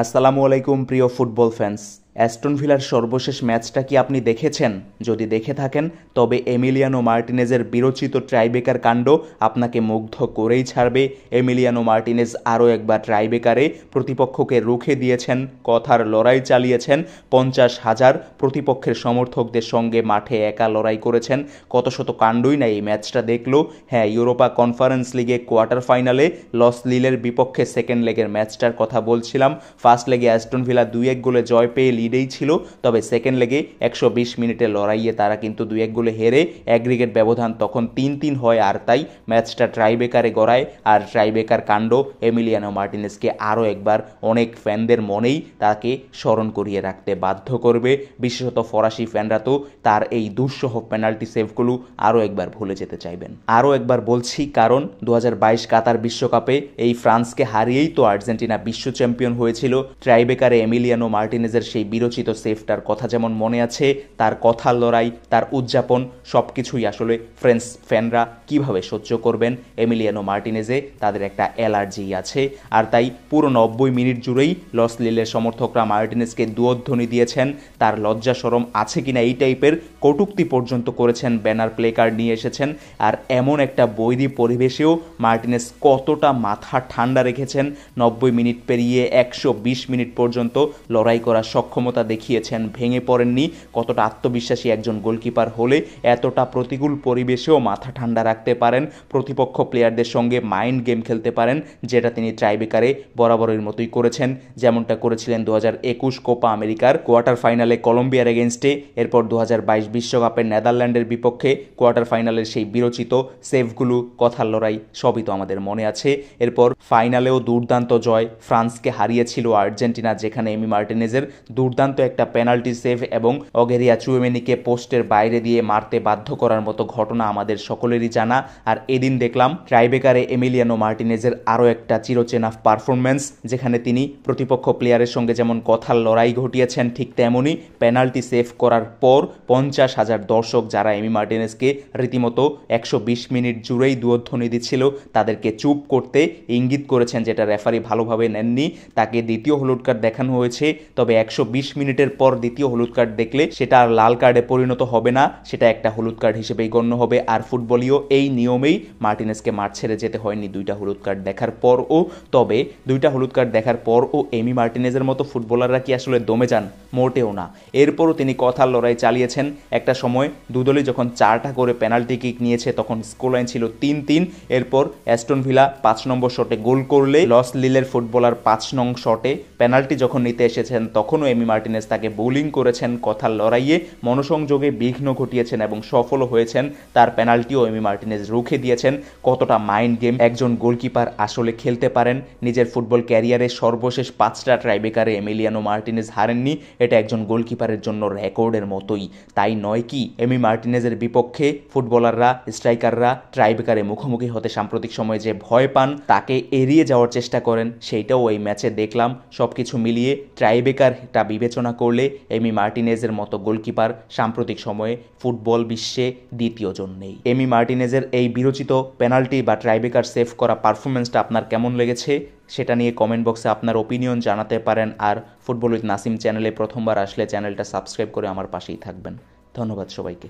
আসসালামু আলাইকুম প্রিয় ফুটবল ফ্যান্স। অ্যাস্টন ভিলার সর্বশেষ ম্যাচটা কি আপনি দেখেছেন? যদি দেখে থাকেন তবে এমিলিয়ানো মার্টিনেজের বিরচিত ট্রাইবেকার কাণ্ড আপনাকে মুগ্ধ করেই ছাড়বে। এমিলিয়ানো মার্টিনেজ আরও একবার ট্রাইবেকারে প্রতিপক্ষকে রুখে দিয়েছেন, কথার লড়াই চালিয়েছেন, 50,000 প্রতিপক্ষের সমর্থকদের সঙ্গে মাঠে একা লড়াই করেছেন। কত শত কাণ্ডই না এই ম্যাচটা দেখলো। হ্যাঁ, ইউরোপা কনফারেন্স লিগে কোয়ার্টার ফাইনালে লস লিলের বিপক্ষে সেকেন্ড লেগের ম্যাচটার কথা বলছিলাম। ফার্স্ট লেগে অ্যাস্টন ভিলা 2-1 গোলে জয় পেয়ে লিডেই ছিল, তবে সেকেন্ড লেগে 120 মিনিটের লড়াইয়ে তারা কিন্তু 2-1 গোলে হেরে অ্যাগ্রিগেট ব্যবধান তখন 3-3 হয়, আর তাই ম্যাচটা ট্রাইবেকারে গড়ায়। আর ট্রাইবেকার কাণ্ড এমিলিয়ানো মার্টিনেজকে আরও একবার অনেক ফ্যানদের মনেই তাকে স্মরণ করিয়ে রাখতে বাধ্য করবে। বিশেষত ফরাসি ফ্যানরা তো তার এই দুঃসহ পেনাল্টি সেভগুলো আরও একবার ভুলে যেতে চাইবেন। আরও একবার বলছি, কারণ 2022 কাতার বিশ্বকাপে এই ফ্রান্সকে হারিয়েই তো আর্জেন্টিনা বিশ্ব চ্যাম্পিয়ন হয়েছিল। ট্রাইবেকারে এমিলিয়ানো মার্টিনেজের সেই বিরচিত সেভটার কথা যেমন মনে আছে, তার কথার লড়াই, তার উদযাপন, সব কিছুই আসলে ফ্রেঞ্চ ফ্যানরা কিভাবে সহ্য করবেন। এমিলিয়ানো মার্টিনেজে তাদের একটা অ্যালার্জি আছে, আর তাই পুরো 90 মিনিট জুড়েই লস লিলের সমর্থকরা মার্টিনেজকে দুয়ধ্বনি দিয়েছেন। তার লজ্জা শরম আছে কিনা এই টাইপের কটূক্তি পর্যন্ত করেছেন, ব্যানার প্লে কার্ড নিয়ে এসেছেন। আর এমন একটা বৈরী পরিবেশেও মার্টিনেজ কতটা মাথা ঠান্ডা রেখেছেন, 90 মিনিট পেরিয়ে 120 মিনিট পর্যন্ত লড়াই করার সক্ষমতা দেখিয়েছেন, ভেঙে পড়েননি। কতটা আত্মবিশ্বাসী একজন গোলকিপার হলে এতটা প্রতিকূল পরিবেশেও মাথা ঠান্ডা রাখতে পারেন, প্রতিপক্ষ প্লেয়ারদের সঙ্গে মাইন্ড গেম খেলতে পারেন, যেটা তিনি ট্রাইবেকারে বরাবরের মতোই করেছেন। যেমনটা করেছিলেন 2021 কোপা আমেরিকার কোয়ার্টার ফাইনালে কলম্বিয়ার এগেনস্টে, এরপর 2022 বিশ্বকাপের নেদারল্যান্ডের বিপক্ষে কোয়ার্টার ফাইনালের সেই বিরচিত সেভগুলো, কথার লড়াই, সবই তো আমাদের মনে আছে। এরপর ফাইনালেও দুর্দান্ত জয়, ফ্রান্সকে হারিয়েছিল আর্জেন্টিনা, যেখানে এমি মার্টিনেজের দুর্দান্ত একটা পেনাল্টি সেভ এবং অগেরিয়া চুয়েমেনিকে পোস্টের বাইরে দিয়ে মারতে বাধ্য করার মতো ঘটনা আমাদের সকলেরই জানা। আর এদিন দেখলাম ট্রাইবেকারে এমিলিয়ানো মার্টিনেজের আরও একটা চিরচেনা পারফরমেন্স, যেখানে তিনি প্রতিপক্ষ প্লেয়ারের সঙ্গে যেমন কথার লড়াই ঘটিয়েছেন, ঠিক তেমনই পেনাল্টি সেভ করার পর 50,000 দর্শক যারা এমি মার্টিনেজকে রীতিমতো 120 মিনিট জুড়েই দুয়ধ্বনি দিচ্ছিল, তাদেরকে চুপ করতে ইঙ্গিত করেছেন, যেটা রেফারি ভালোভাবে নেননি। তাকে দ্বিতীয় হলুদ কার্ড দেখানো হয়েছে, তবে 120 মিনিটের পর দ্বিতীয় হলুদ কার্ড দেখলে সেটা আর লাল কার্ডে পরিণত হবে না, সেটা একটা হলুদ কার্ড হিসেবেই গণ্য হবে। আর ফুটবলীয় এই নিয়মেই মার্টিনেজকে মাঠ ছেড়ে যেতে হয়নি 2টা হলুদ কার্ড দেখার পরও। তবে 2টা হলুদ কার্ড দেখার পরও এমি মার্টিনেজের মতো ফুটবলাররা কি আসলে দমে যান? মোটেও না। এরপরও তিনি কথার লড়াই চালিয়েছেন। একটা সময় দুদলই যখন 4টা করে পেনাল্টি কিক নিয়েছে, তখন স্কোরলাইন ছিল 3-3। এরপর অ্যাস্টন ভিলা 5 নম্বর শটে গোল করলে লস লিলের ফুটবলার 5 নং শটে পেনাল্টি যখন নিতে এসেছেন, তখনও এমি মার্টিনেজ তাকে বোলিং করেছেন, কথার লড়াইয়ে মনোসংযোগে বিঘ্ন ঘটিয়েছেন এবং সফলও হয়েছেন। তার পেনাল্টিও এমি মার্টিনেজ রুখে দিয়েছেন। কতটা মাইন্ড গেম একজন গোলকিপার আসলে খেলতে পারেন। নিজের ফুটবল ক্যারিয়ারে সর্বশেষ 5টা ট্রাইবেকারে এমিলিয়ানো মার্টিনেজ হারেননি, এটা একজন গোলকিপারের জন্য রেকর্ডের মতোই, তাই নয় কি? এমি মার্টিনেজের বিপক্ষে ফুটবলাররা, স্ট্রাইকাররা ট্রাইবেকারে মুখোমুখি হতে সাম্প্রতিক সময়ে যে ভয় পান, তাকে এড়িয়ে যাওয়ার চেষ্টা করেন, সেইটাও এই ম্যাচে দেখলাম। সবকিছু মিলিয়ে ট্রাইবেকারটা বিবেচনা করলে এমি মার্টিনেজের মতো গোলকিপার সাম্প্রতিক সময়ে ফুটবল বিশ্বে দ্বিতীয় জন নেই। এমি মার্টিনেজের এই বিরচিত পেনাল্টি বা ট্রাইবেকার সেভ করা পারফরমেন্সটা আপনার কেমন লেগেছে সেটা নিয়ে কমেন্ট বক্সে আপনার ওপিনিয়ন জানাতে পারেন। আর ফুটবল উইথ নাসিম চ্যানেলে প্রথমবার আসলে চ্যানেলটা সাবস্ক্রাইব করে আমার পাশেই থাকবেন। ধন্যবাদ সবাইকে।